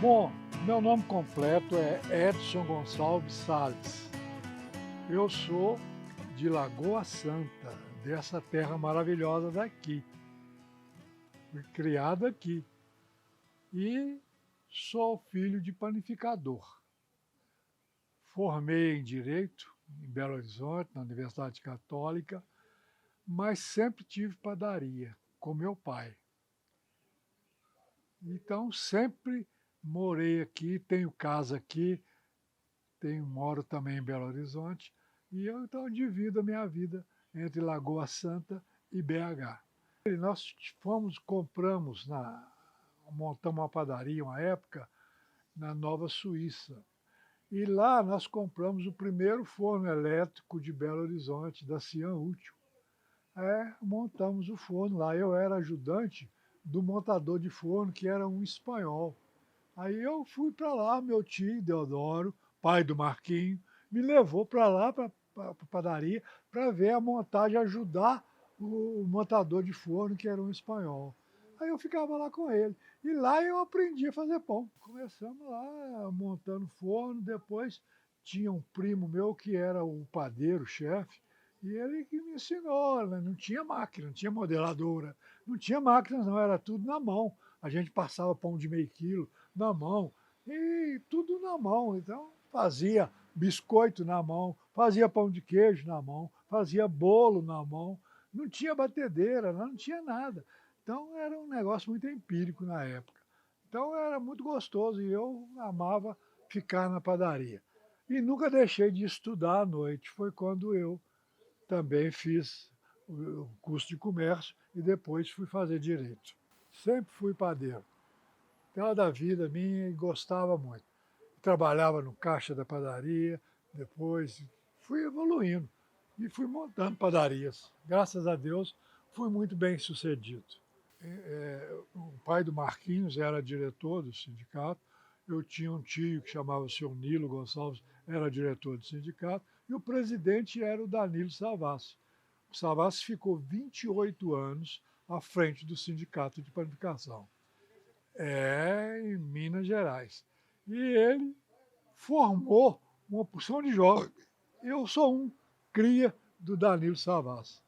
Bom, meu nome completo é Edson Gonçalves Salles. Eu sou de Lagoa Santa, dessa terra maravilhosa daqui. Fui criado aqui e sou filho de panificador. Formei em Direito em Belo Horizonte, na Universidade Católica, mas sempre tive padaria com meu pai. Então sempre morei aqui, tenho casa aqui, moro também em Belo Horizonte, e eu então divido a minha vida entre Lagoa Santa e BH. E nós montamos uma padaria uma época na Nova Suíça. E lá nós compramos o primeiro forno elétrico de Belo Horizonte, da Cian Útil. Montamos o forno lá. Eu era ajudante do montador de forno, que era um espanhol. Aí eu fui para lá, meu tio Deodoro, pai do Marquinho, me levou para lá, para a padaria, para ver a montagem, ajudar o montador de forno, que era um espanhol. Aí eu ficava lá com ele. E lá eu aprendi a fazer pão. Começamos lá montando forno, depois tinha um primo meu que era o padeiro, chefe, e ele que me ensinou, né? Não tinha máquina, não tinha modeladora, não tinha máquina não, era tudo na mão. A gente passava pão de meio quilo na mão, e tudo na mão. Então fazia biscoito na mão, fazia pão de queijo na mão, fazia bolo na mão, não tinha batedeira, não tinha nada. Então era um negócio muito empírico na época. Então era muito gostoso e eu amava ficar na padaria. E nunca deixei de estudar à noite. Foi quando eu também fiz o curso de comércio e depois fui fazer direito. Sempre fui padeiro, toda a vida minha, e gostava muito. Trabalhava no caixa da padaria, depois fui evoluindo e fui montando padarias. Graças a Deus, fui muito bem sucedido. O pai do Marquinhos era diretor do sindicato, eu tinha um tio que chamava o seu Nilo Gonçalves, era diretor do sindicato, e o presidente era o Danilo Savassi. O Savassi ficou 28 anos à frente do sindicato de panificação. Em Minas Gerais. E ele formou uma porção de jovens. Eu sou um cria do Danilo Savassi.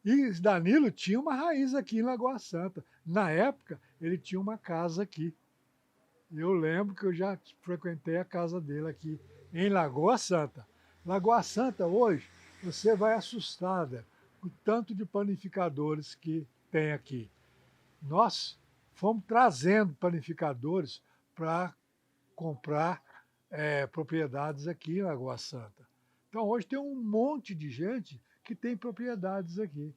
E Danilo tinha uma raiz aqui em Lagoa Santa. Na época, ele tinha uma casa aqui. Eu lembro que eu já frequentei a casa dele aqui em Lagoa Santa. Lagoa Santa hoje, você vai assustada com o tanto de panificadores que tem aqui. Nós fomos trazendo panificadores para comprar propriedades aqui em Lagoa Santa. Então hoje tem um monte de gente que tem propriedades aqui.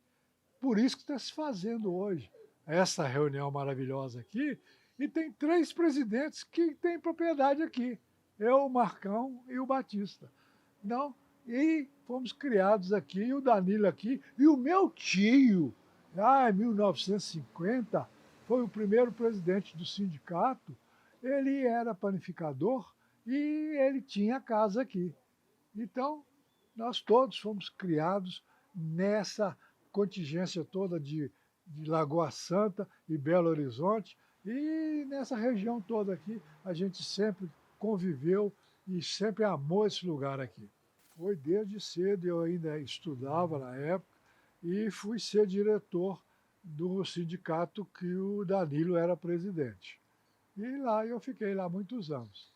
Por isso que está se fazendo hoje essa reunião maravilhosa aqui, e tem 3 presidentes que têm propriedade aqui. Eu, o Marcão e o Batista. Não, e fomos criados aqui, e o Danilo aqui, e o meu tio, lá em 1950, foi o primeiro presidente do sindicato. Ele era panificador e ele tinha casa aqui. Então, nós todos fomos criados nessa contingência toda de Lagoa Santa e Belo Horizonte, e nessa região toda aqui a gente sempre conviveu e sempre amou esse lugar aqui. Foi desde cedo, eu ainda estudava na época, e fui ser diretor do sindicato que o Danilo era presidente. E lá eu fiquei lá muitos anos.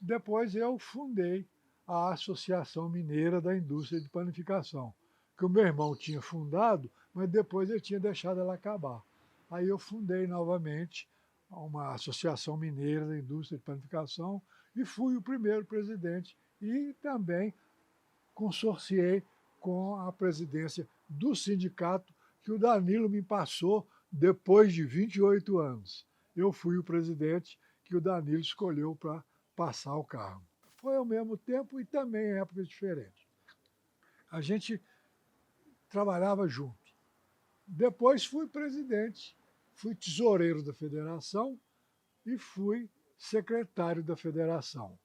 Depois eu fundei a Associação Mineira da Indústria de Panificação, que o meu irmão tinha fundado, mas depois ele tinha deixado ela acabar. Aí eu fundei novamente uma Associação Mineira da Indústria de Panificação e fui o primeiro presidente, e também consorciei com a presidência do sindicato que o Danilo me passou depois de 28 anos. Eu fui o presidente que o Danilo escolheu para passar o cargo. Foi ao mesmo tempo e também em épocas diferentes. A gente trabalhava junto. Depois fui presidente, fui tesoureiro da federação e fui secretário da federação.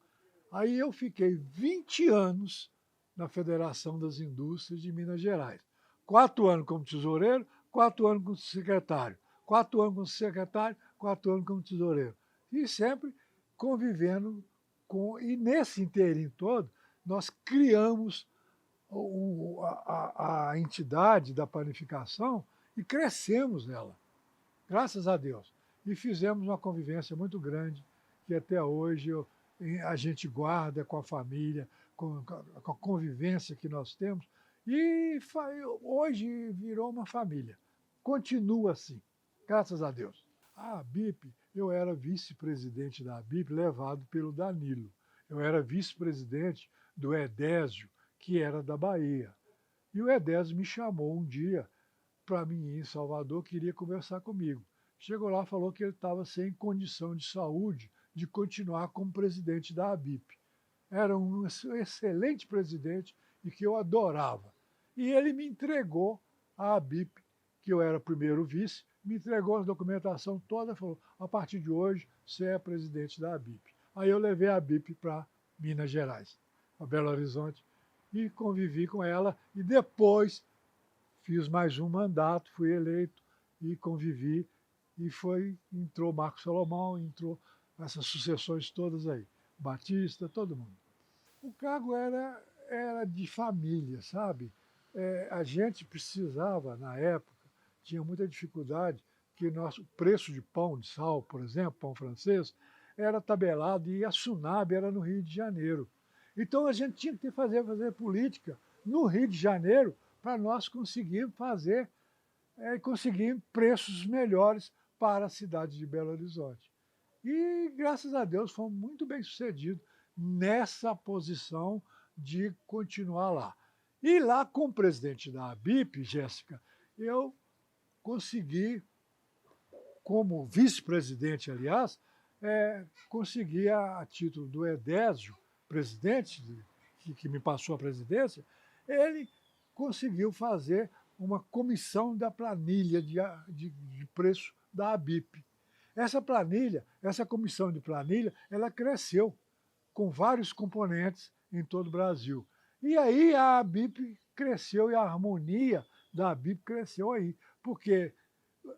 Aí eu fiquei 20 anos na Federação das Indústrias de Minas Gerais. 4 anos como tesoureiro, 4 anos como secretário. 4 anos como secretário, 4 anos como tesoureiro. E sempre convivendo com... E nesse inteirinho todo, nós criamos a entidade da panificação e crescemos nela, graças a Deus. E fizemos uma convivência muito grande, que até hoje a gente guarda com a família, com a convivência que nós temos, e hoje virou uma família. Continua assim, graças a Deus. A ABIP, eu era vice-presidente da ABIP, levado pelo Danilo. Eu era vice-presidente do Edésio, que era da Bahia. E o Edésio me chamou um dia para mim ir em Salvador, queria conversar comigo. Chegou lá, falou que ele estava sem condição de saúde de continuar como presidente da ABIP. Era um excelente presidente e que eu adorava. E ele me entregou a ABIP, que eu era primeiro vice, me entregou a documentação toda e falou: a partir de hoje você é presidente da ABIP. Aí eu levei a ABIP para Minas Gerais, para Belo Horizonte, e convivi com ela, e depois fiz mais um mandato, fui eleito e convivi, e entrou Marcos Salomão, entrou essas sucessões todas aí, Batista, todo mundo. O cargo era de família, sabe? A gente precisava, na época, tinha muita dificuldade, que o preço de pão de sal, por exemplo, pão francês, era tabelado e a SUNAB era no Rio de Janeiro. Então a gente tinha que fazer política no Rio de Janeiro para nós conseguirmos conseguir preços melhores para a cidade de Belo Horizonte. E, graças a Deus, fomos muito bem sucedidos nessa posição de continuar lá. E lá, como presidente da ABIP, Jéssica, eu consegui, como vice-presidente, aliás, consegui, a título do Edésio, presidente, que me passou a presidência, ele conseguiu fazer uma comissão da planilha de preço da ABIP. Essa comissão de planilha, ela cresceu com vários componentes em todo o Brasil. E aí a ABIP cresceu e a harmonia da ABIP cresceu aí, porque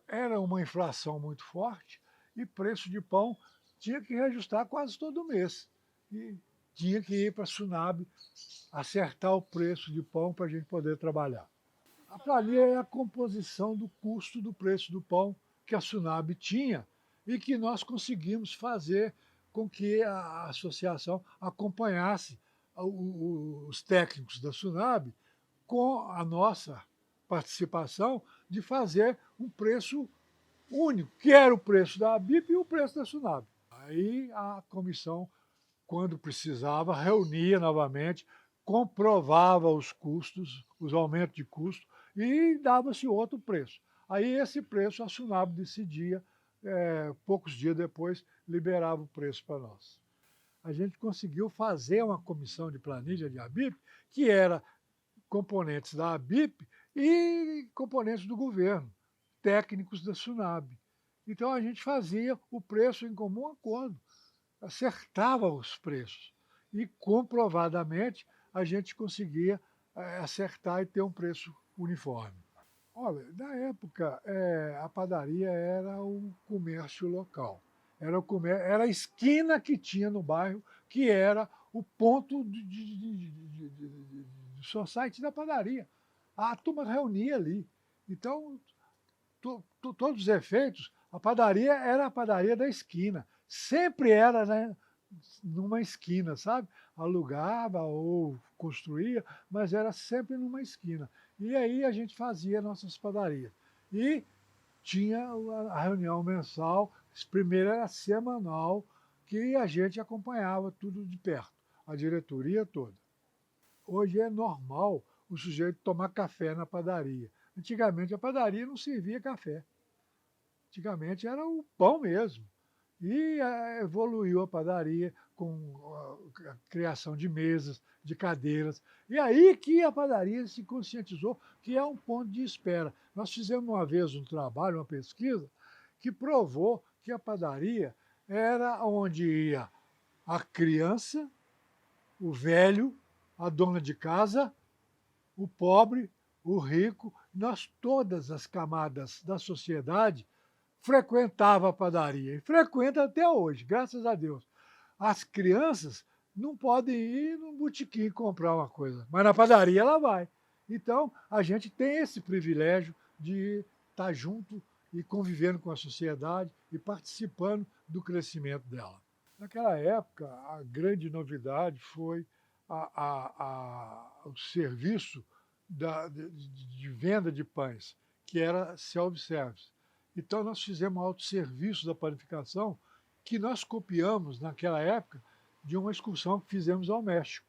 era uma inflação muito forte e preço de pão tinha que reajustar quase todo mês. E tinha que ir para a SUNAB acertar o preço de pão para a gente poder trabalhar. A planilha é a composição do custo do preço do pão que a SUNAB tinha e que nós conseguimos fazer com que a associação acompanhasse os técnicos da SUNAB com a nossa participação de fazer um preço único, que era o preço da ABIP e o preço da SUNAB. Aí a comissão, quando precisava, reunia novamente, comprovava os custos, os aumentos de custo, e dava-se outro preço. Aí esse preço a SUNAB decidia, poucos dias depois, liberava o preço para nós. A gente conseguiu fazer uma comissão de planilha de ABIP, que era componentes da ABIP e componentes do governo, técnicos da SUNAB. Então a gente fazia o preço em comum acordo, acertava os preços e comprovadamente a gente conseguia acertar e ter um preço uniforme. Olha, na época a padaria era o comércio local, era a esquina que tinha no bairro, que era o ponto de society da padaria. A turma reunia ali. Então, todos os efeitos, a padaria era a padaria da esquina. Sempre era, né, numa esquina, sabe? Alugava ou construía, mas era sempre numa esquina. E aí a gente fazia nossas padarias. E tinha a reunião mensal, primeiro era semanal, que a gente acompanhava tudo de perto, a diretoria toda. Hoje é normal o sujeito tomar café na padaria. Antigamente a padaria não servia café. Antigamente era o pão mesmo. E evoluiu a padaria com a criação de mesas, de cadeiras. E aí que a padaria se conscientizou que é um ponto de espera. Nós fizemos uma vez um trabalho, uma pesquisa, que provou que a padaria era onde ia a criança, o velho, a dona de casa, o pobre, o rico, todas as camadas da sociedade frequentava a padaria, e frequenta até hoje, graças a Deus. As crianças não podem ir no botequim comprar uma coisa, mas na padaria ela vai. Então, a gente tem esse privilégio de estar junto e convivendo com a sociedade e participando do crescimento dela. Naquela época, a grande novidade foi o serviço de venda de pães, que era self-service. Então, nós fizemos um autosserviço da panificação que nós copiamos, naquela época, de uma excursão que fizemos ao México,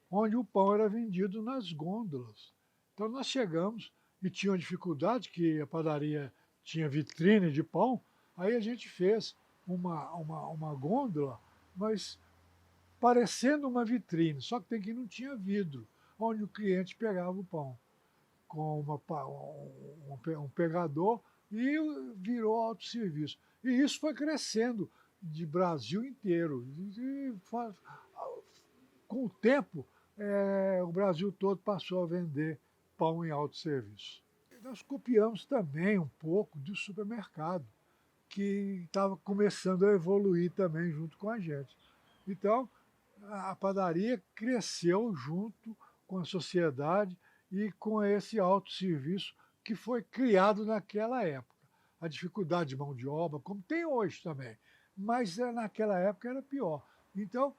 onde o pão era vendido nas gôndolas. Então, nós chegamos e tinha uma dificuldade, que a padaria tinha vitrine de pão, aí a gente fez uma gôndola, mas parecendo uma vitrine, só que não tinha vidro, onde o cliente pegava o pão com um pegador e virou autosserviço. E isso foi crescendo de Brasil inteiro. Com o tempo, o Brasil todo passou a vender pão em autosserviço. Nós copiamos também um pouco do supermercado, que estava começando a evoluir também junto com a gente. Então, a padaria cresceu junto com a sociedade e com esse autosserviço que foi criado naquela época. A dificuldade de mão de obra, como tem hoje também, mas naquela época era pior. Então,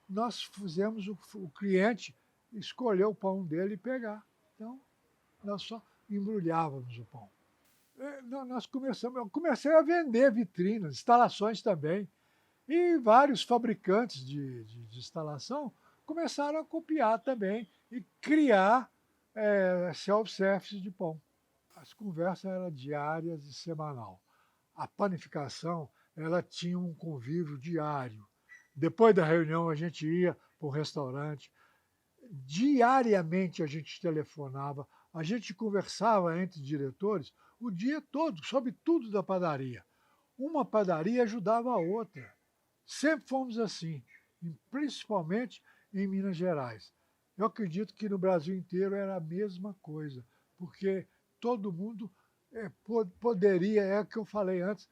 nós fizemos o cliente escolher o pão dele e pegar. Então, nós só embrulhávamos o pão. Eu comecei a vender vitrinas, instalações também. E vários fabricantes de instalação começaram a copiar também e criar self-service de pão. As conversas eram diárias e semanal. A panificação, ela tinha um convívio diário. Depois da reunião, a gente ia para o restaurante. Diariamente a gente telefonava, a gente conversava entre diretores o dia todo sobre tudo da padaria. Uma padaria ajudava a outra. Sempre fomos assim, principalmente em Minas Gerais. Eu acredito que no Brasil inteiro era a mesma coisa, porque todo mundo poderia, é o que eu falei antes,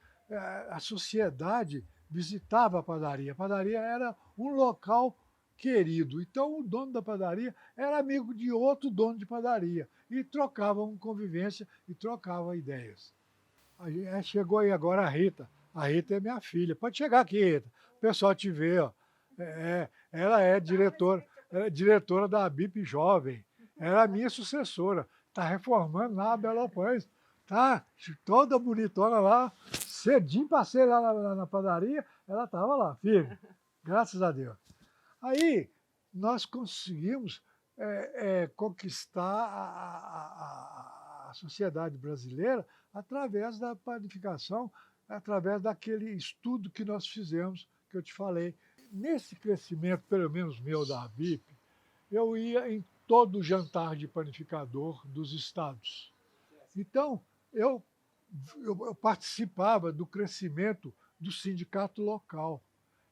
a sociedade visitava a padaria. A padaria era um local querido. Então, o dono da padaria era amigo de outro dono de padaria e trocavam convivência e trocavam ideias. Chegou aí agora a Rita. A Rita é minha filha. Pode chegar aqui, Rita. O pessoal te vê, ó. Ela é diretora da ABIP Jovem. Ela é a minha sucessora. Está reformando lá a Belo Horizonte. Tá toda bonitona lá. Cedinho passei lá na padaria, ela estava lá, firme. Graças a Deus. Aí nós conseguimos conquistar a sociedade brasileira através da panificação, através daquele estudo que nós fizemos, que eu te falei. Nesse crescimento, pelo menos meu, da ABIP, eu ia em todo jantar de panificador dos estados. Então, eu participava do crescimento do sindicato local.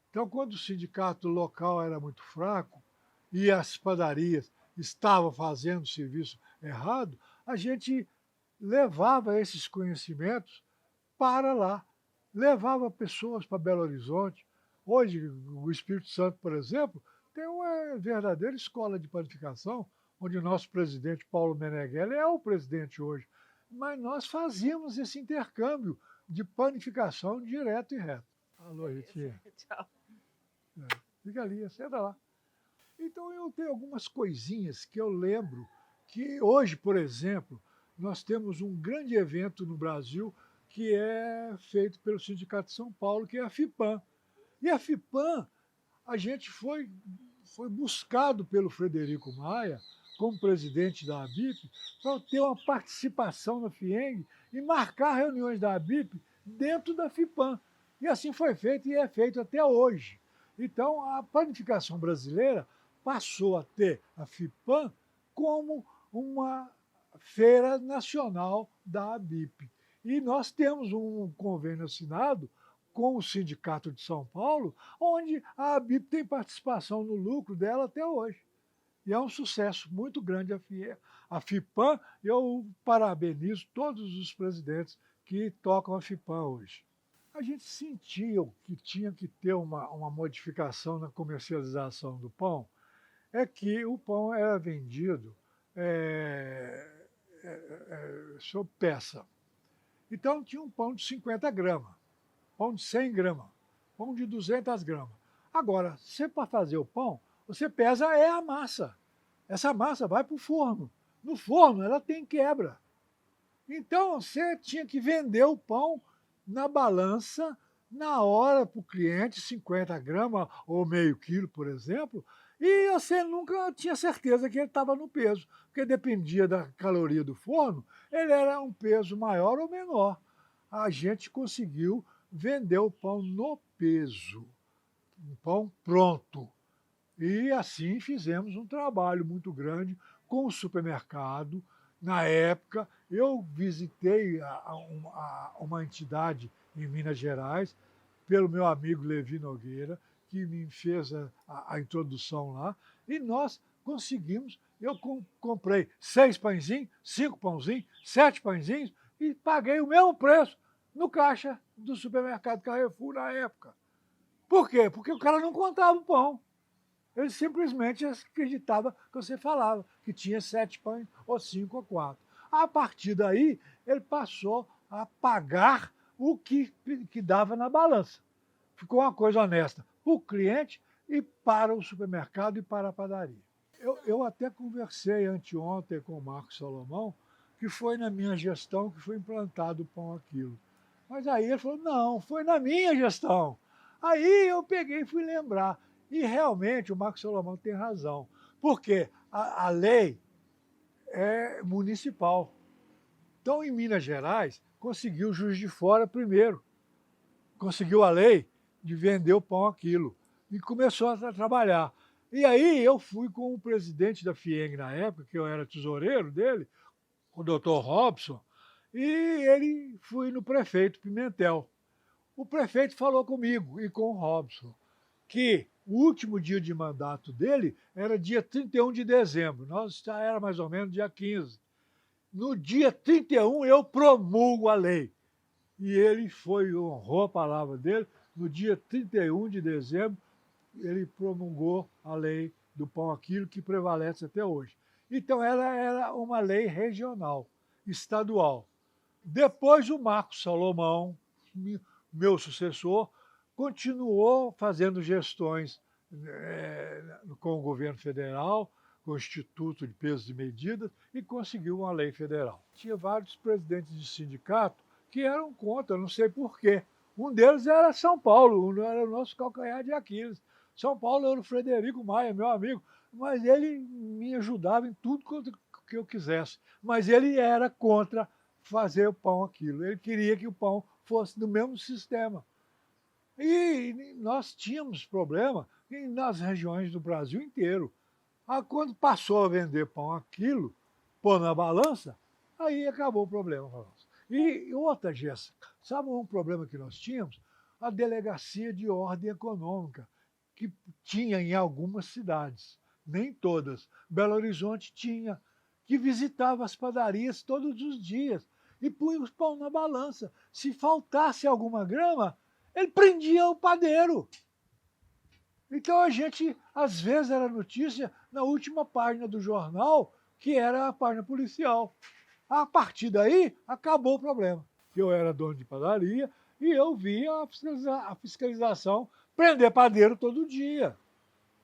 Então, quando o sindicato local era muito fraco e as padarias estavam fazendo serviço errado, a gente levava esses conhecimentos para lá, levava pessoas para Belo Horizonte. Hoje, o Espírito Santo, por exemplo, tem uma verdadeira escola de panificação, onde o nosso presidente Paulo Meneghelli é o presidente hoje. Mas nós fazíamos esse intercâmbio de panificação direto e reto. Alô, Ritinha. Tchau. Fica ali, senta lá. Então eu tenho algumas coisinhas que eu lembro que hoje, por exemplo, nós temos um grande evento no Brasil que é feito pelo Sindicato de São Paulo, que é a FIPAM. E a FIPAM, a gente foi buscado pelo Frederico Maia, como presidente da ABIP, para ter uma participação na FIENG e marcar reuniões da ABIP dentro da FIPAM. E assim foi feito e é feito até hoje. Então, a panificação brasileira passou a ter a FIPAM como uma feira nacional da ABIP. E nós temos um convênio assinado com o Sindicato de São Paulo, onde a ABIP tem participação no lucro dela até hoje. E é um sucesso muito grande a FIPAM. Eu parabenizo todos os presidentes que tocam a FIPAM hoje. A gente sentia que tinha que ter uma modificação na comercialização do pão, é que o pão era vendido sob peça. Então tinha um pão de 50 gramas, pão de 100 gramas, pão de 200 gramas. Agora, você para fazer o pão, você pesa a massa. Essa massa vai para o forno. No forno ela tem quebra. Então você tinha que vender o pão na balança, na hora para o cliente, 50 gramas ou meio quilo, por exemplo, e você nunca tinha certeza que ele estava no peso, porque dependia da caloria do forno, ele era um peso maior ou menor. A gente conseguiu vender o pão no peso, um pão pronto. E assim fizemos um trabalho muito grande com o supermercado. Na época, eu visitei uma entidade em Minas Gerais, pelo meu amigo Levi Nogueira, que me fez a introdução lá, e nós conseguimos. Eu comprei 6 pãezinhos, 5 pãozinhos, 7 pãezinhos e paguei o mesmo preço no caixa do supermercado Carrefour na época. Por quê? Porque o cara não contava o pão. Ele simplesmente acreditava que você falava, que tinha 7 pães, ou 5 ou 4. A partir daí, ele passou a pagar o que dava na balança. Ficou uma coisa honesta para o cliente e para o supermercado e para a padaria. Eu até conversei anteontem com o Marcos Salomão, que foi na minha gestão que foi implantado o Pão a Quilo. Mas aí ele falou, não, foi na minha gestão. Aí eu peguei e fui lembrar. E realmente o Marcos Salomão tem razão, porque a lei é municipal. Então, em Minas Gerais, conseguiu o Juiz de Fora primeiro. Conseguiu a lei de vender o pão a quilo. E começou a trabalhar. E aí eu fui com o presidente da FIENG na época, que eu era tesoureiro dele, o doutor Robson, e ele foi no prefeito Pimentel. O prefeito falou comigo e com o Robson que o último dia de mandato dele era dia 31 de dezembro, nós já era mais ou menos dia 15. No dia 31 eu promulgo a lei. E ele honrou a palavra dele, no dia 31 de dezembro ele promulgou a lei do pão a quilo que prevalece até hoje. Então ela era uma lei regional, estadual. Depois o Marcos Salomão, meu sucessor, continuou fazendo gestões com o governo federal, com o Instituto de Pesos e Medidas, e conseguiu uma lei federal. Tinha vários presidentes de sindicato que eram contra, não sei porquê. Um deles era São Paulo, era o nosso calcanhar de Aquiles. São Paulo era o Frederico Maia, meu amigo, mas ele me ajudava em tudo que eu quisesse. Mas ele era contra fazer o pão aquilo. Ele queria que o pão fosse do mesmo sistema. E nós tínhamos problema nas regiões do Brasil inteiro. Quando passou a vender pão a quilo, pôr na balança, aí acabou o problema para nós. E outra, Jéssica, sabe um problema que nós tínhamos? A Delegacia de Ordem Econômica, que tinha em algumas cidades, nem todas. Belo Horizonte tinha, que visitava as padarias todos os dias e punha os pão na balança. Se faltasse alguma grama, ele prendia o padeiro. Então a gente, às vezes, era notícia na última página do jornal, que era a página policial. A partir daí, acabou o problema. Eu era dono de padaria e eu via a fiscalização prender padeiro todo dia.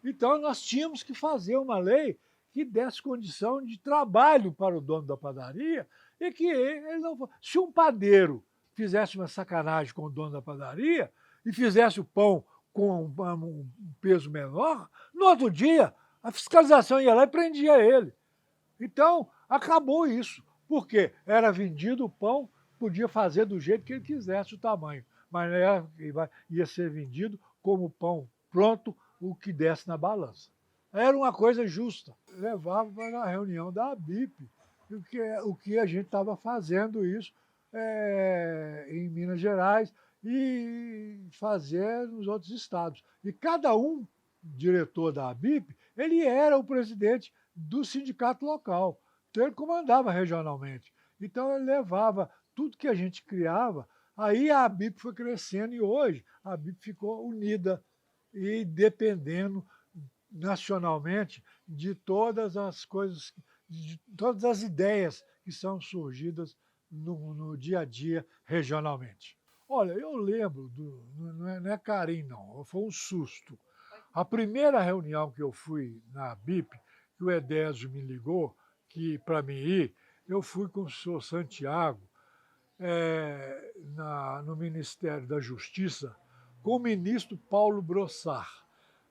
Então nós tínhamos que fazer uma lei que desse condição de trabalho para o dono da padaria e que ele não... Se um padeiro fizesse uma sacanagem com o dono da padaria e fizesse o pão com um peso menor, no outro dia a fiscalização ia lá e prendia ele. Então acabou isso, porque era vendido o pão, podia fazer do jeito que ele quisesse o tamanho, mas ia ser vendido como pão pronto, o que desce na balança. Era uma coisa justa. Levava para a reunião da ABIP o que a gente estava fazendo isso em Minas Gerais e fazer nos outros estados. E cada um, diretor da ABIP, ele era o presidente do sindicato local. Então ele comandava regionalmente. Então ele levava tudo que a gente criava Aí a BIP foi crescendo e hoje a BIP ficou unida e dependendo nacionalmente de todas as coisas, de todas as ideias que são surgidas no dia a dia regionalmente. Olha, eu lembro, não é carinho não, foi um susto. A primeira reunião que eu fui na BIP, que o Edésio me ligou, que para mim ir, eu fui com o senhor Santiago, no Ministério da Justiça, com o ministro Paulo Brossard.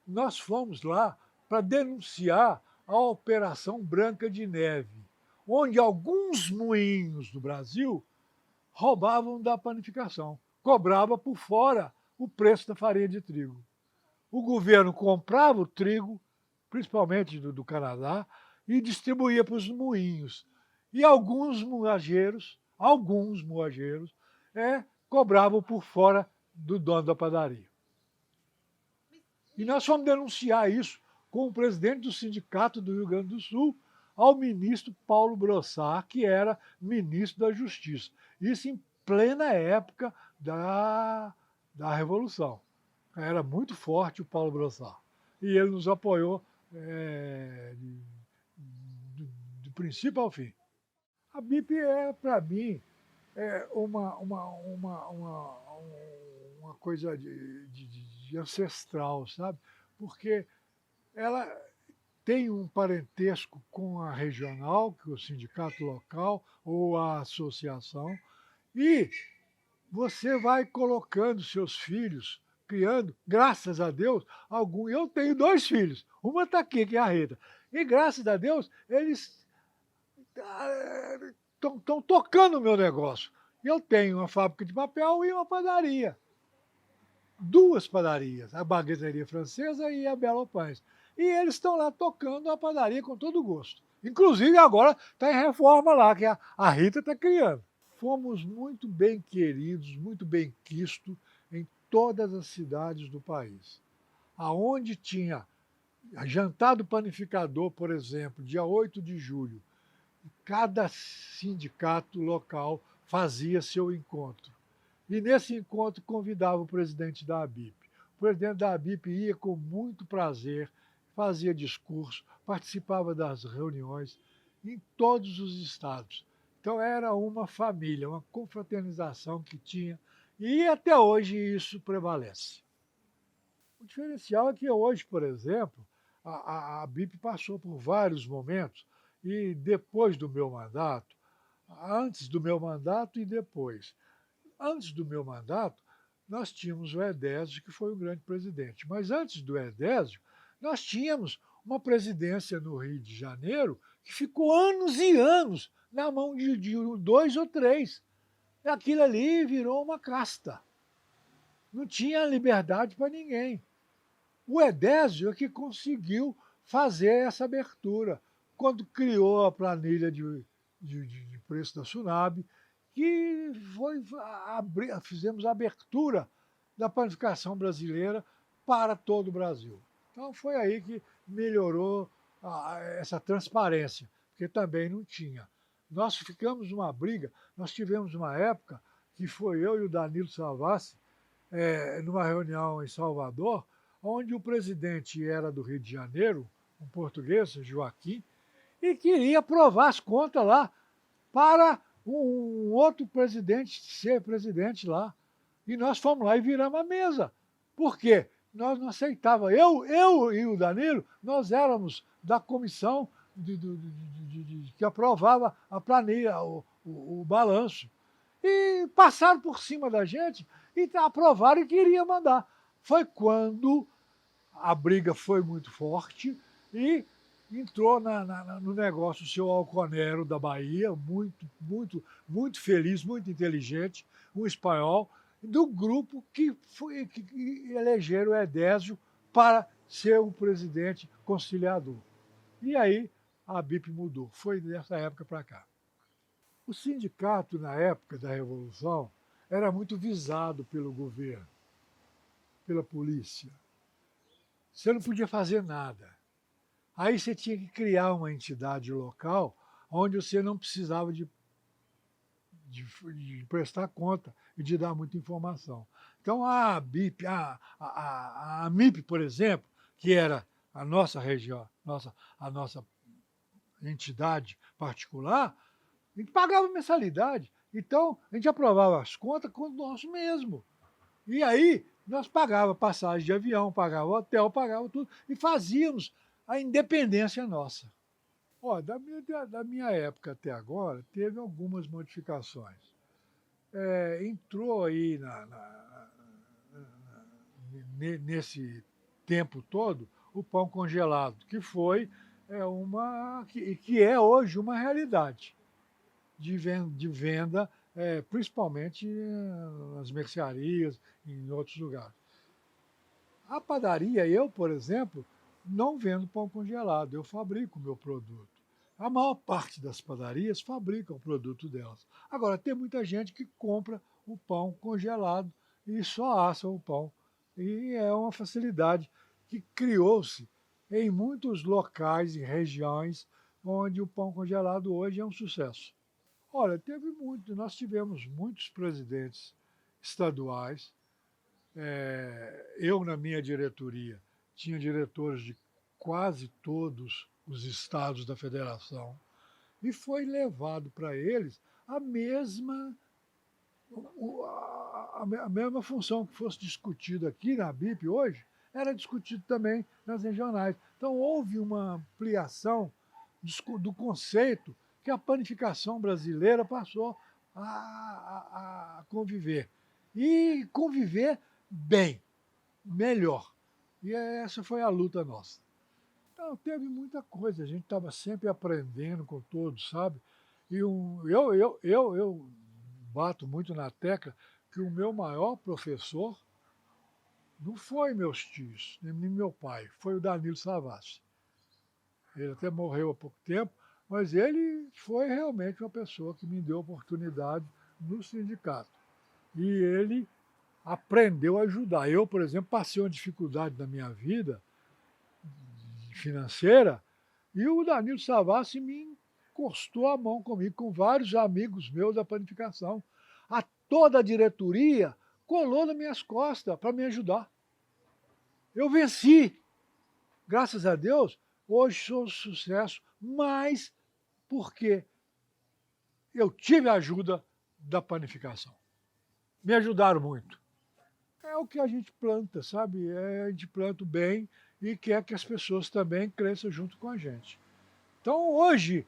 Nós fomos lá para denunciar a Operação Branca de Neve, onde alguns moinhos do Brasil roubavam da panificação, cobrava por fora o preço da farinha de trigo. O governo comprava o trigo, principalmente do Canadá, e distribuía para os moinhos. E alguns moageiros, cobravam por fora do dono da padaria. E nós fomos denunciar isso com o presidente do Sindicato do Rio Grande do Sul, ao ministro Paulo Brossard, que era ministro da Justiça. Isso em plena época da Revolução. Era muito forte o Paulo Brossard. E ele nos apoiou do princípio ao fim. A BIP para mim, uma coisa de ancestral, sabe? Porque ela tem um parentesco com a regional, que é o sindicato local ou a associação, e você vai colocando seus filhos, criando, graças a Deus, algum. Eu tenho 2 filhos, uma está aqui, que é a Rita, e graças a Deus eles estão tocando o meu negócio. Eu tenho uma fábrica de papel e uma padaria. 2 padarias, a Bagueteria Francesa e a Belo Pães. E eles estão lá tocando a padaria com todo gosto. Inclusive agora está em reforma lá, que a Rita está criando. Fomos muito bem queridos, muito bem quistos em todas as cidades do país. Aonde tinha jantar do panificador, por exemplo, dia 8 de julho, cada sindicato local fazia seu encontro. E nesse encontro convidava o presidente da ABIP. O presidente da ABIP ia com muito prazer, fazia discurso, participava das reuniões em todos os estados. Então era uma família, uma confraternização que tinha, e até hoje isso prevalece. O diferencial é que hoje, por exemplo, a ABIP passou por vários momentos, e depois do meu mandato, antes do meu mandato e depois. Antes do meu mandato, nós tínhamos o Edésio, que foi um grande presidente. Mas antes do Edésio, nós tínhamos uma presidência no Rio de Janeiro que ficou anos e anos na mão de 2 ou 3. Aquilo ali virou uma casta. Não tinha liberdade para ninguém. O Edésio é que conseguiu fazer essa abertura, quando criou a planilha de preço da Sunab, que fizemos a abertura da panificação brasileira para todo o Brasil. Então foi aí que melhorou essa transparência, porque também não tinha. Nós ficamos numa briga, nós tivemos uma época que foi eu e o Danilo Savassi, numa reunião em Salvador, onde o presidente era do Rio de Janeiro, um português, Joaquim, e queria aprovar as contas lá para um outro presidente ser presidente lá. E nós fomos lá e viramos a mesa. Por quê? Nós não aceitávamos. Eu e o Danilo, nós éramos da comissão que aprovava a planilha, o balanço. E passaram por cima da gente e aprovaram e queriam mandar. Foi quando a briga foi muito forte e entrou no negócio o seu Alconero da Bahia, muito feliz, muito inteligente, um espanhol, do grupo que elegeram o Edésio para ser o presidente conciliador. E aí a BIP mudou, foi dessa época para cá. O sindicato, na época da Revolução, era muito visado pelo governo, pela polícia. Você não podia fazer nada. Aí você tinha que criar uma entidade local onde você não precisava de de prestar conta e de dar muita informação. Então a BIP, a AMIP, por exemplo, que era a nossa região, a nossa entidade particular, a gente pagava mensalidade. Então, a gente aprovava as contas com o nosso mesmo. E aí, nós pagava passagem de avião, pagava hotel, pagava tudo, e fazíamos a independência nossa. Ó, da minha época até agora, teve algumas modificações. Entrou aí nesse tempo todo o pão congelado, que foi que é hoje uma realidade de venda, principalmente nas mercearias, em outros lugares. A padaria, eu, por exemplo, não vendo pão congelado, eu fabrico o meu produto. A maior parte das padarias fabricam o produto delas. Agora, tem muita gente que compra o pão congelado e só assa o pão. E é uma facilidade que criou-se em muitos locais e regiões onde o pão congelado hoje é um sucesso. Olha, nós tivemos muitos presidentes estaduais. Eu, na minha diretoria, tinha diretores de quase todos os estados da federação e foi levado para eles a mesma, a mesma função que fosse discutida aqui na BIP hoje, era discutido também nas regionais. Então houve uma ampliação do conceito que a panificação brasileira passou a conviver. E conviver bem, melhor. E essa foi a luta nossa. Então, teve muita coisa, a gente estava sempre aprendendo com todos, sabe? E eu bato muito na tecla que o meu maior professor não foi meus tios, nem meu pai, foi o Danilo Savassi. Ele até morreu há pouco tempo, mas ele foi realmente uma pessoa que me deu oportunidade no sindicato. E ele aprendeu a ajudar. Eu, por exemplo, passei uma dificuldade na minha vida financeira e o Danilo Savassi me encostou a mão comigo, com vários amigos meus da panificação. Toda a diretoria colou nas minhas costas para me ajudar. Eu venci. Graças a Deus, hoje sou um sucesso, mas porque eu tive a ajuda da panificação. Me ajudaram muito. É o que a gente planta, sabe? A gente planta o bem e quer que as pessoas também cresçam junto com a gente. Então, hoje,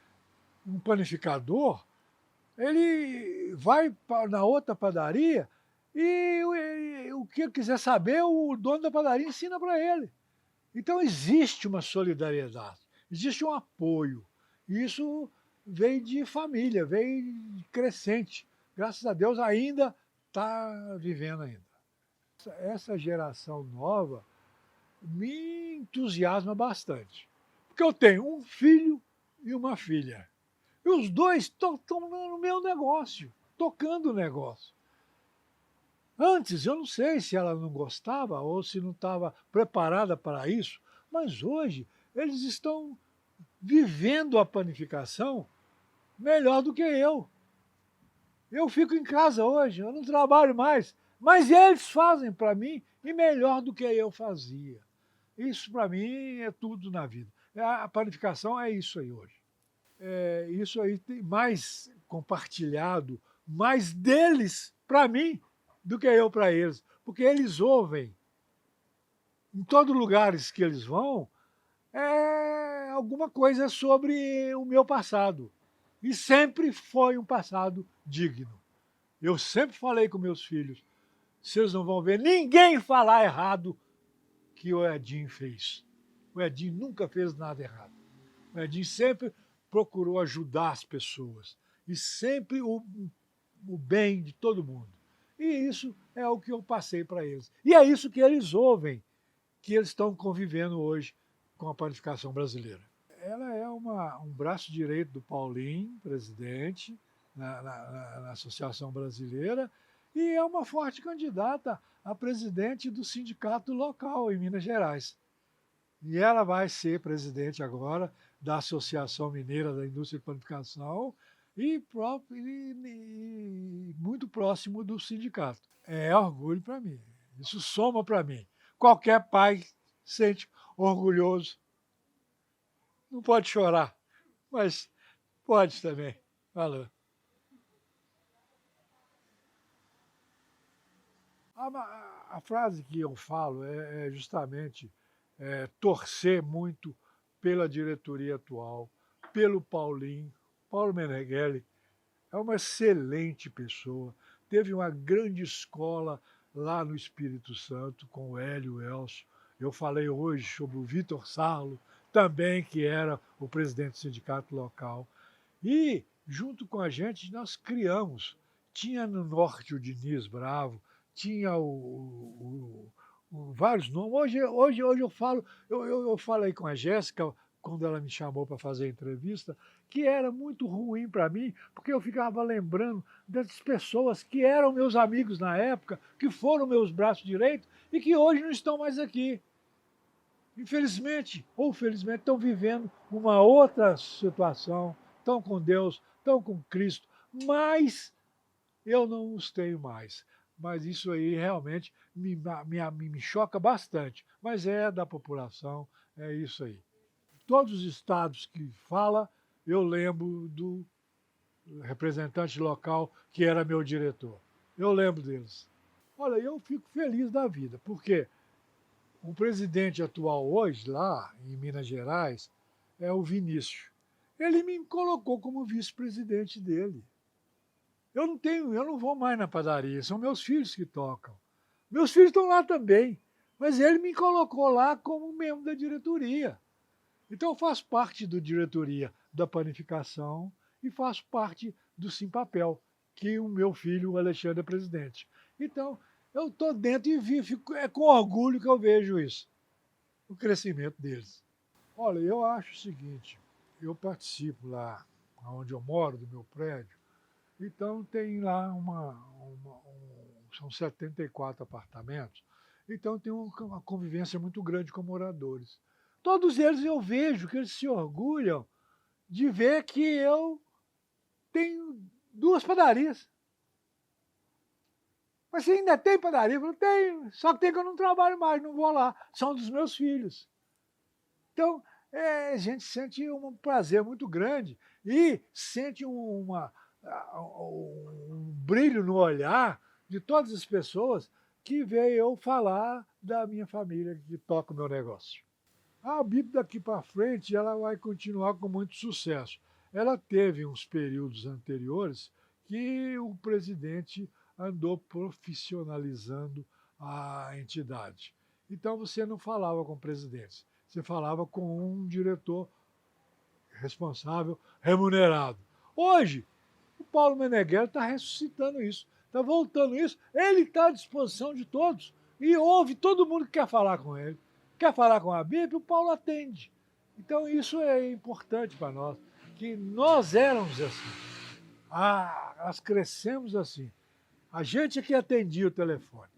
um panificador, ele vai na outra padaria e o que ele quiser saber, o dono da padaria ensina para ele. Então, existe uma solidariedade, existe um apoio. E isso vem de família, vem crescente. Graças a Deus, ainda está vivendo ainda. Essa geração nova me entusiasma bastante. Porque eu tenho um filho e uma filha. E os dois estão no meu negócio, tocando o negócio. Antes, eu não sei se ela não gostava ou se não estava preparada para isso, mas hoje eles estão vivendo a panificação melhor do que eu. Eu fico em casa hoje, eu não trabalho mais, mas eles fazem para mim e melhor do que eu fazia. Isso para mim é tudo na vida. A panificação é isso aí hoje. Isso aí tem mais compartilhado, mais deles para mim do que eu para eles. Porque eles ouvem, em todos os lugares que eles vão, alguma coisa sobre o meu passado. E sempre foi um passado digno. Eu sempre falei com meus filhos, vocês não vão ver ninguém falar errado que o Edinho fez. O Edinho nunca fez nada errado. O Edinho sempre procurou ajudar as pessoas. E sempre o bem de todo mundo. E isso é o que eu passei para eles. E é isso que eles ouvem, que eles estão convivendo hoje com a panificação brasileira. Ela é um braço direito do Paulinho, presidente, na Associação Brasileira, e é uma forte candidata a presidente do sindicato local em Minas Gerais. E ela vai ser presidente agora da Associação Mineira da Indústria de Panificação e muito próximo do sindicato. É orgulho para mim, isso soma para mim. Qualquer pai sente orgulhoso, não pode chorar, mas pode também. Valeu. A frase que eu falo é justamente torcer muito pela diretoria atual, pelo Paulinho. Paulo Meneghelli é uma excelente pessoa, teve uma grande escola lá no Espírito Santo com o Hélio Elcio. Eu falei hoje sobre o Vitor Sarlo, também que era o presidente do sindicato local. E, junto com a gente, nós criamos. Tinha no norte o Diniz Bravo, tinha vários nomes. Hoje eu falo, eu falei com a Jéssica, quando ela me chamou para fazer a entrevista, que era muito ruim para mim, porque eu ficava lembrando dessas pessoas que eram meus amigos na época, que foram meus braços direitos e que hoje não estão mais aqui. Infelizmente ou felizmente, estão vivendo uma outra situação, estão com Deus, estão com Cristo, mas eu não os tenho mais. Mas isso aí realmente me choca bastante. Mas é da população, é isso aí. Todos os estados que fala, eu lembro do representante local que era meu diretor. Eu lembro deles. Olha, eu fico feliz da vida, porque o presidente atual hoje, lá em Minas Gerais, é o Vinícius. Ele me colocou como vice-presidente dele. Eu não vou mais na padaria, são meus filhos que tocam. Meus filhos estão lá também, mas ele me colocou lá como membro da diretoria. Então eu faço parte da diretoria da panificação e faço parte do Simpapel, que o meu filho, o Alexandre, é presidente. Então, eu estou dentro e é com orgulho que eu vejo isso, o crescimento deles. Olha, eu acho o seguinte, eu participo lá onde eu moro, do meu prédio, então tem lá são 74 apartamentos, então tem uma convivência muito grande com moradores. Todos eles eu vejo que eles se orgulham de ver que eu tenho 2 padarias. Mas você ainda tem padaria? Eu falo, tenho, só que tem que eu não trabalho mais, não vou lá. São dos meus filhos. Então, a gente sente um prazer muito grande e sente um brilho no olhar de todas as pessoas que veio eu falar da minha família que toca o meu negócio. A BIP daqui para frente ela vai continuar com muito sucesso. Ela teve uns períodos anteriores que o presidente andou profissionalizando a entidade. Então você não falava com presidentes, você falava com um diretor responsável, remunerado. Hoje, o Paulo Meneghelli está ressuscitando isso, está voltando isso, ele está à disposição de todos e ouve todo mundo que quer falar com ele. Quer falar com a BIP, o Paulo atende. Então isso é importante para nós, que nós éramos assim. Nós crescemos assim. A gente é que atendia o telefone.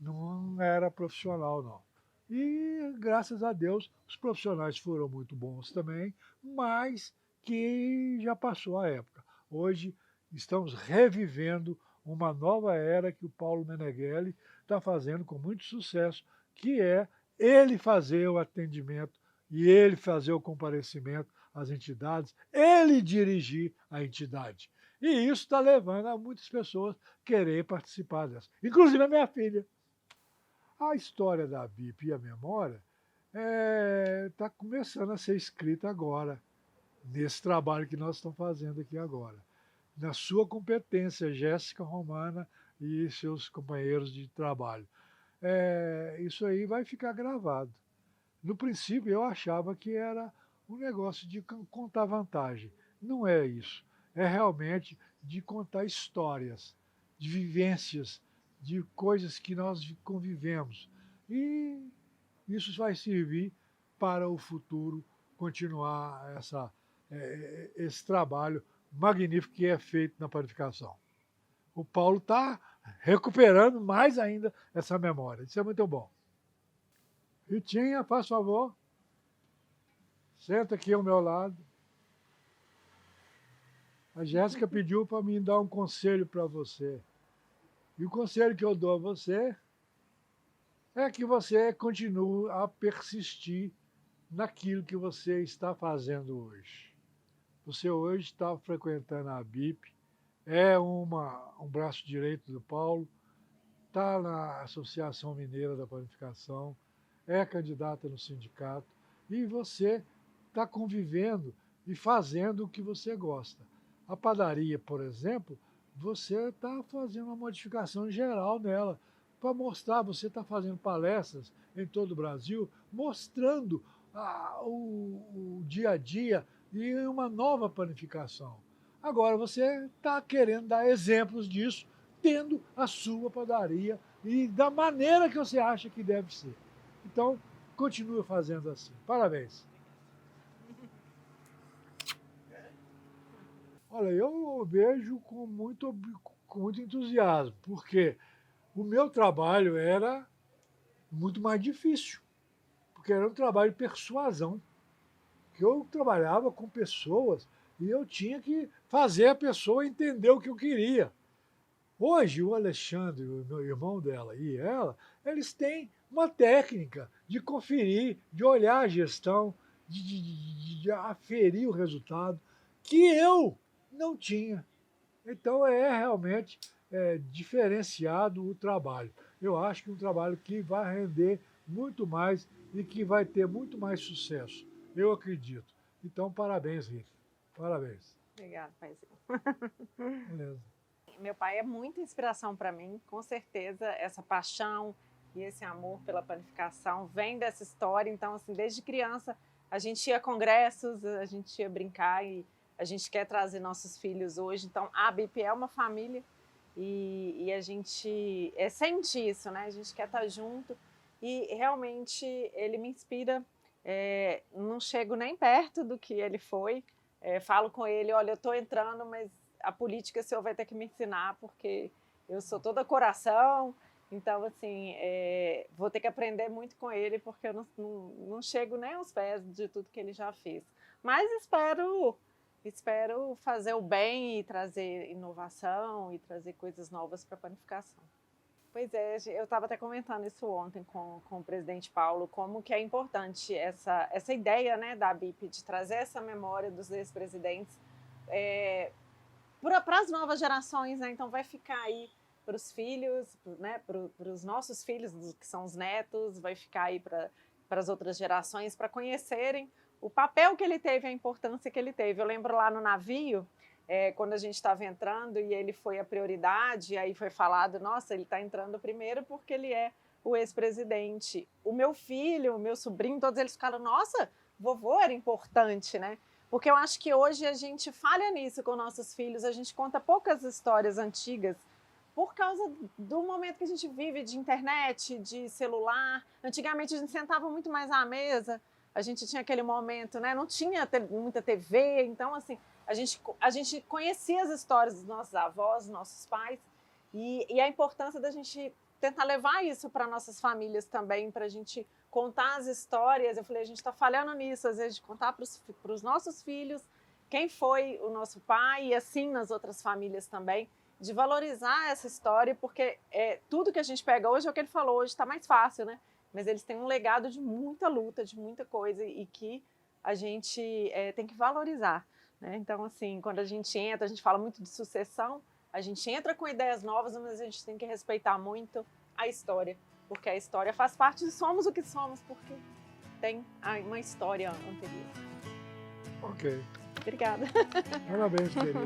Não era profissional, não. E, graças a Deus, os profissionais foram muito bons também, mas que já passou a época. Hoje estamos revivendo uma nova era que o Paulo Meneghelli está fazendo com muito sucesso, que é ele fazer o atendimento e ele fazer o comparecimento às entidades, ele dirigir a entidade. E isso está levando a muitas pessoas querer participar dessa, inclusive a minha filha. A história da BIP e a memória está começando a ser escrita agora, nesse trabalho que nós estamos fazendo aqui agora. Na sua competência, Jéssica Romana e seus companheiros de trabalho. Isso aí vai ficar gravado. No princípio, eu achava que era um negócio de contar vantagem. Não é isso. É realmente de contar histórias, de vivências, de coisas que nós convivemos. E isso vai servir para o futuro continuar esse trabalho magnífico que é feito na panificação. O Paulo está recuperando mais ainda essa memória. Isso é muito bom. Ritinha, faz favor. Senta aqui ao meu lado. A Jéssica pediu para mim dar um conselho para você. E o conselho que eu dou a você é que você continue a persistir naquilo que você está fazendo hoje. Você hoje está frequentando a BIP, é um braço direito do Paulo, está na Associação Mineira da Panificação, é candidata no sindicato e você está convivendo e fazendo o que você gosta. A padaria, por exemplo, você está fazendo uma modificação geral nela, para mostrar, você está fazendo palestras em todo o Brasil, mostrando o dia a dia e uma nova panificação. Agora você está querendo dar exemplos disso, tendo a sua padaria e da maneira que você acha que deve ser. Então, continue fazendo assim. Parabéns. Olha, eu vejo com muito entusiasmo, porque o meu trabalho era muito mais difícil, porque era um trabalho de persuasão, que eu trabalhava com pessoas e eu tinha que fazer a pessoa entender o que eu queria. Hoje, o Alexandre, o meu irmão dela e ela, eles têm uma técnica de conferir, de olhar a gestão, de aferir o resultado, que eu não tinha. Então, é realmente diferenciado o trabalho. Eu acho que é um trabalho que vai render muito mais e que vai ter muito mais sucesso. Eu acredito. Então, parabéns, Rita. Parabéns. Obrigada, paizinho. Beleza. Meu pai é muita inspiração para mim, com certeza essa paixão e esse amor pela panificação vem dessa história. Então, assim, desde criança a gente ia a congressos, a gente ia brincar e a gente quer trazer nossos filhos hoje. Então, a BIP é uma família e a gente sente isso, né? A gente quer estar junto e realmente ele me inspira. Não chego nem perto do que ele foi. Falo com ele, olha, eu estou entrando, mas a política o senhor vai ter que me ensinar, porque eu sou toda coração, então, assim, vou ter que aprender muito com ele, porque eu não chego nem aos pés de tudo que ele já fez. Mas espero fazer o bem e trazer inovação e trazer coisas novas para a panificação. Pois é, eu estava até comentando isso ontem com o presidente Paulo, como que é importante essa ideia, né, da BIP de trazer essa memória dos ex-presidentes para as novas gerações, né? Então vai ficar aí para os filhos, né? Para os nossos filhos, que são os netos, vai ficar aí para as outras gerações, para conhecerem o papel que ele teve, a importância que ele teve. Eu lembro lá no navio, quando a gente estava entrando e ele foi a prioridade, aí foi falado, nossa, ele está entrando primeiro porque ele é o ex-presidente. O meu filho, o meu sobrinho, todos eles ficaram, nossa, vovô era importante, né? Porque eu acho que hoje a gente falha nisso com nossos filhos, a gente conta poucas histórias antigas por causa do momento que a gente vive de internet, de celular. Antigamente a gente sentava muito mais à mesa, a gente tinha aquele momento, né? Não tinha muita TV, então assim, a gente conhecia as histórias dos nossos avós, dos nossos pais, e a importância da gente tentar levar isso para nossas famílias também, para a gente contar as histórias. Eu falei, a gente está falhando nisso, às vezes, de contar para os nossos filhos quem foi o nosso pai, e assim nas outras famílias também, de valorizar essa história, porque tudo que a gente pega hoje é o que ele falou, hoje está mais fácil, né? Mas eles têm um legado de muita luta, de muita coisa, e que a gente tem que valorizar, né? Então, assim, quando a gente entra, a gente fala muito de sucessão, a gente entra com ideias novas, mas a gente tem que respeitar muito a história, porque a história faz parte de somos o que somos, porque tem uma história anterior. Ok. Obrigada. Parabéns, querida.